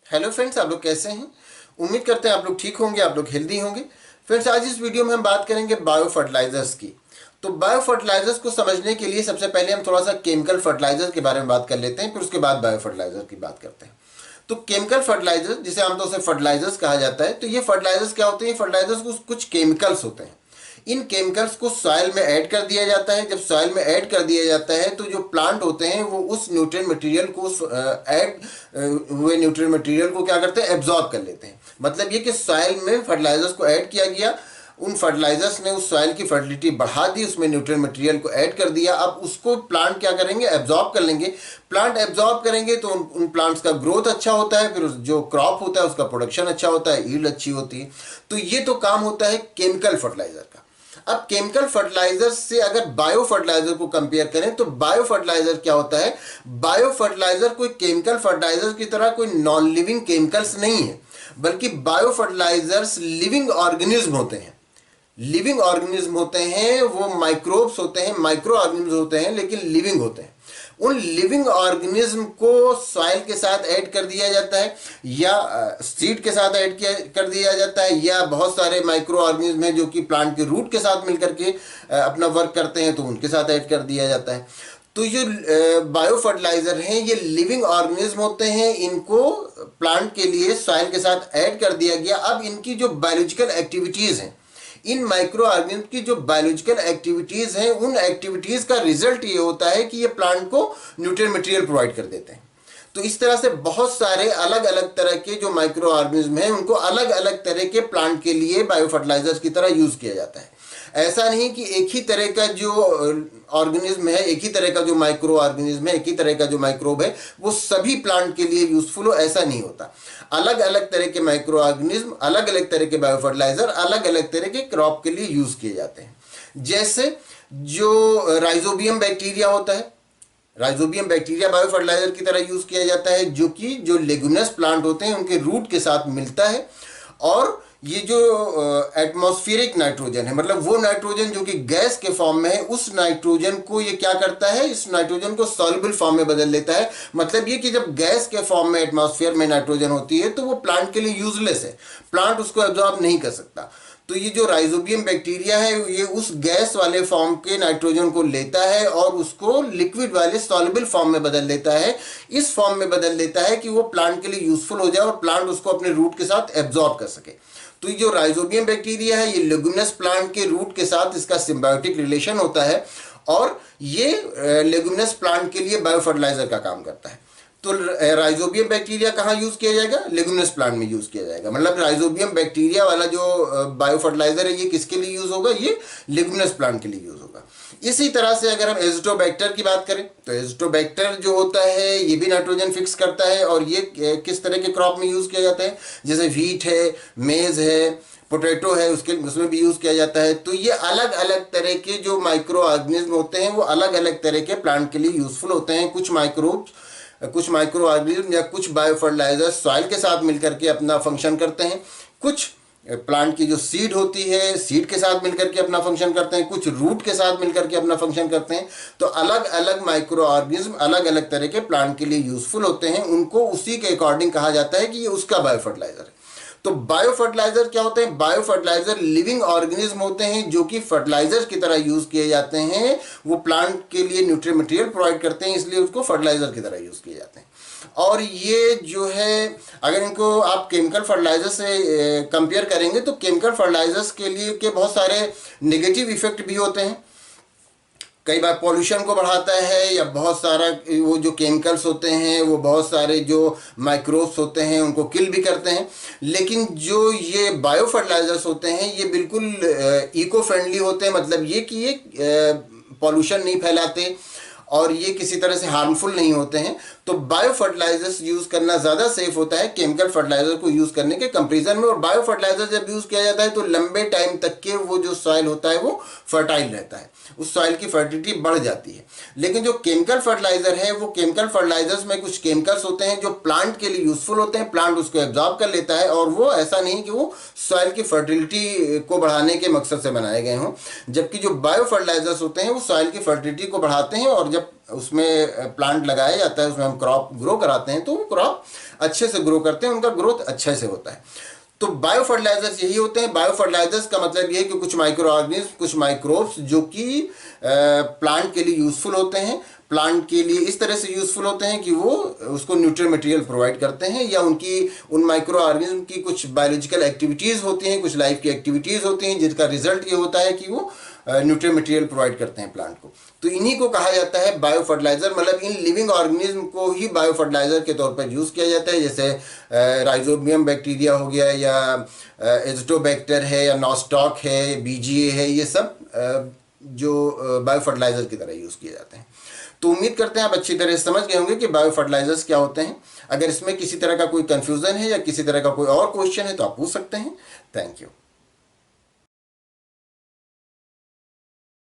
Hello friends, आप लोग कैसे हैं। उम्मीद करते हैं आप लोग ठीक होंगे, आप लोग हेल्दी होंगे। फ्रेंड्स, आज इस वीडियो में हम बात करेंगे बायो फर्टिलाइजर्स की। तो बायो फर्टिलाइजर्स को समझने के लिए सबसे पहले हम थोड़ा सा केमिकल फर्टिलाइजर के बारे में बात कर लेते हैं, फिर उसके बाद बायो फर्टिलाइजर की बात करते हैं। तो केमिकल फर्टिलाइजर, जिसे आमतौर से फर्टिलाइजर्स कहा जाता है, तो ये फर्टिलाइजर्स क्या होते हैं। फर्टिलाइजर्स कुछ केमिकल्स होते हैं। इन केमिकल्स को सॉइल में ऐड कर दिया जाता है। जब सॉइल में ऐड कर दिया जाता है तो जो प्लांट होते हैं वो उस न्यूट्रिएंट मटेरियल को, उस ऐड हुए न्यूट्रिएंट मटेरियल को क्या करते हैं, एब्जॉर्ब कर लेते हैं। मतलब ये कि सॉइल में फर्टिलाइजर्स को ऐड किया गया, उन फर्टिलाइजर्स ने उस सॉइल की फर्टिलिटी बढ़ा दी, उसमें न्यूट्रिएंट मटेरियल को ऐड कर दिया। अब उसको प्लांट क्या करेंगे, एब्जॉर्ब कर लेंगे। प्लांट एब्जॉर्ब करेंगे तो उन प्लांट्स का ग्रोथ अच्छा होता है, फिर जो क्रॉप होता है उसका प्रोडक्शन अच्छा होता है, यील्ड अच्छी होती है। तो ये तो काम होता है केमिकल फर्टिलाइजर का। अब केमिकल फर्टिलाइजर से अगर बायो फर्टिलाइजर को कंपेयर करें तो बायो फर्टिलाइजर क्या होता है। बायो फर्टिलाइजर कोई केमिकल फर्टिलाइजर की तरह कोई नॉन लिविंग केमिकल्स नहीं है, बल्कि बायो फर्टिलाइजर्स लिविंग ऑर्गेनिज्म होते हैं। लिविंग ऑर्गेनिज्म होते हैं, वो माइक्रोब्स होते हैं, माइक्रो ऑर्गेनिज्म होते हैं, लेकिन लिविंग होते हैं। उन लिविंग ऑर्गेनिज्म को सॉइल के साथ ऐड कर दिया जाता है, या सीड के साथ ऐड कर दिया जाता है, या बहुत सारे माइक्रो ऑर्गेनिज्म हैं जो कि प्लांट के रूट के साथ मिलकर के अपना वर्क करते हैं, तो उनके साथ ऐड कर दिया जाता है। तो ये बायो फर्टिलाइजर हैं, ये लिविंग ऑर्गेनिज्म होते हैं। इनको प्लांट के लिए सॉइल के साथ ऐड कर दिया गया। अब इनकी जो बायोलॉजिकल एक्टिविटीज हैं, इन माइक्रो ऑर्गेनिज्म की जो बायोलॉजिकल एक्टिविटीज हैं, उन एक्टिविटीज का रिजल्ट ये होता है कि ये प्लांट को न्यूट्रिएंट मटेरियल प्रोवाइड कर देते हैं। तो इस तरह से बहुत सारे अलग अलग तरह के जो माइक्रो ऑर्गेनिज्म हैं, उनको अलग अलग तरह के प्लांट के लिए बायो फर्टिलाइजर्स की तरह यूज किया जाता है। ऐसा नहीं कि एक ही तरह का जो ऑर्गेनिज्म है, एक ही तरह का जो माइक्रो ऑर्गेनिज्म है, एक ही तरह का जो माइक्रोब है, वो सभी प्लांट के लिए यूजफुल हो, ऐसा नहीं होता। अलग अलग तरह के माइक्रो ऑर्गेनिज्म, अलग अलग तरह के बायो फर्टिलाइजर अलग अलग तरह के क्रॉप के लिए यूज किए जाते हैं। जैसे जो राइजोबियम बैक्टीरिया होता है, राइजोबियम बैक्टीरिया बायो फर्टिलाइजर की तरह यूज किया जाता है, जो कि जो लेगुमिनस प्लांट होते हैं उनके रूट के साथ मिलता है। और ये जो एटमॉस्फेरिक नाइट्रोजन है, मतलब वो नाइट्रोजन जो कि गैस के फॉर्म में है, उस नाइट्रोजन को ये क्या करता है, इस नाइट्रोजन को सॉल्युबल फॉर्म में बदल लेता है। मतलब ये कि जब गैस के फॉर्म में एटमॉस्फेयर में नाइट्रोजन होती है तो वो प्लांट के लिए यूजलेस है, प्लांट उसको एब्जॉर्ब नहीं कर सकता। तो ये जो राइजोबियम बैक्टीरिया है, ये उस गैस वाले फॉर्म के नाइट्रोजन को लेता है और उसको लिक्विड वाले सॉल्युबल फॉर्म में बदल देता है। इस फॉर्म में बदल देता है कि वो प्लांट के लिए यूजफुल हो जाए और प्लांट उसको अपने रूट के साथ एब्जॉर्ब कर सके। तो ये जो राइजोबियम बैक्टीरिया है, ये लेगुमिनस प्लांट के रूट के साथ इसका सिम्बायोटिक रिलेशन होता है, और ये लेगुमिनस प्लांट के लिए बायो फर्टिलाइजर का काम करता है। तो राइजोबियम बैक्टीरिया कहाँ यूज किया जाएगा, लेगुमिनस प्लांट में यूज किया जाएगा। मतलब राइजोबियम बैक्टीरिया वाला जो बायो फर्टिलाइजर है, ये किसके लिए यूज होगा, ये लेगुमिनस प्लांट के लिए यूज होगा। इसी तरह से अगर हम एजिटोबैक्टर की बात करें तो एजिटोबैक्टर जो होता है ये भी नाइट्रोजन फिक्स करता है, और ये किस तरह के क्रॉप में यूज किया जाता है, जैसे व्हीट है, मेज है, पोटैटो है, उसमें भी यूज किया जाता है। तो ये अलग अलग तरह के जो माइक्रो ऑर्गेनिज्म होते हैं वो अलग अलग तरह के प्लांट के लिए यूजफुल होते हैं। कुछ माइक्रो ऑर्गेनिज्म या कुछ बायो फर्टिलाइजर सॉइल के साथ मिलकर के अपना फंक्शन करते हैं, कुछ प्लांट की जो सीड होती है, सीड के साथ मिलकर के अपना फंक्शन करते हैं, कुछ रूट के साथ मिलकर के अपना फंक्शन करते हैं। तो अलग अलग माइक्रो ऑर्गेनिज्म अलग अलग तरह के प्लांट के लिए यूजफुल होते हैं, उनको उसी के अकॉर्डिंग कहा जाता है कि ये उसका बायो फर्टिलाइजर है। तो बायो फर्टिलाइजर क्या होते हैं, बायो फर्टिलाइजर लिविंग ऑर्गेनिज्म होते हैं जो कि फर्टिलाइजर की तरह यूज किए जाते हैं। वो प्लांट के लिए न्यूट्रिएंट मटेरियल प्रोवाइड करते हैं, इसलिए उसको फर्टिलाइजर की तरह यूज किए जाते हैं। और ये जो है, अगर इनको आप केमिकल फर्टिलाइजर से कंपेयर करेंगे तो केमिकल फर्टिलाइजर्स के लिए के बहुत सारे नेगेटिव इफेक्ट भी होते हैं। कई बार पॉल्यूशन को बढ़ाता है, या बहुत सारा वो जो केमिकल्स होते हैं वो बहुत सारे जो माइक्रोब्स होते हैं उनको किल भी करते हैं। लेकिन जो ये बायो फर्टिलाइजर्स होते हैं ये बिल्कुल इको फ्रेंडली होते हैं। मतलब ये कि ये पॉल्यूशन नहीं फैलाते और ये किसी तरह से हार्मफुल नहीं होते हैं। तो बायो फर्टिलाइजर्स यूज करना ज़्यादा सेफ होता है केमिकल फर्टिलाइजर को यूज करने के कंपेरिजन में। और बायो फर्टिलाइजर जब यूज किया जाता है तो लंबे टाइम तक के वो जो सॉइल होता है वो फर्टाइल रहता है, उस सॉइल की फर्टिलिटी बढ़ जाती है। लेकिन जो केमिकल फर्टिलाइजर है, वो केमिकल फर्टिलाइजर्स में कुछ केमिकल्स होते हैं जो प्लांट के लिए यूजफुल होते हैं, प्लांट उसको एब्जॉर्ब कर लेता है, और वो ऐसा नहीं कि वो सॉइल की फर्टिलिटी को बढ़ाने के मकसद से बनाए गए हों। जबकि जो बायो फर्टिलाइजर्स होते हैं वो सॉइल की फर्टिलिटी को बढ़ाते हैं, और जब उसमें प्लांट लगाया जाता है, उसमें हम क्रॉप ग्रो कराते हैं, तो वो क्रॉप अच्छे से ग्रो करते हैं, उनका ग्रोथ अच्छे से होता है। तो बायो फर्टिलाइजर्स यही होते हैं। बायो फर्टिलाइजर्स का मतलब ये है कि कुछ माइक्रो ऑर्गेनिज्म, कुछ माइक्रोब्स जो कि प्लांट के लिए यूजफुल होते हैं, प्लांट के लिए इस तरह से यूजफुल होते हैं कि वो उसको न्यूट्रिएंट मटेरियल प्रोवाइड करते हैं, या उन माइक्रो ऑर्गेनिज्म की कुछ बायोलॉजिकल एक्टिविटीज़ होती हैं, कुछ लाइफ की एक्टिविटीज़ होती हैं, जिसका रिजल्ट ये होता है कि वो न्यूट्रिएंट मटेरियल प्रोवाइड करते हैं प्लांट को। तो इन्हीं को कहा जाता है बायो फर्टिलाइजर। मतलब इन लिविंग ऑर्गेनिज्म को ही बायो फर्टिलाइजर के तौर पर यूज़ किया जाता है। जैसे राइजोबियम बैक्टीरिया हो गया, या एजोटोबैक्टर है, या नॉस्टॉक है, बीजीए है, ये सब जो बायो फर्टिलाइजर की तरह यूज़ किए जाते हैं। तो उम्मीद करते हैं आप अच्छी तरह से समझ गए होंगे कि बायो फर्टिलाइजर्स क्या होते हैं। अगर इसमें किसी तरह का कोई कंफ्यूजन है या किसी तरह का कोई और क्वेश्चन है तो आप पूछ सकते हैं। Thank you.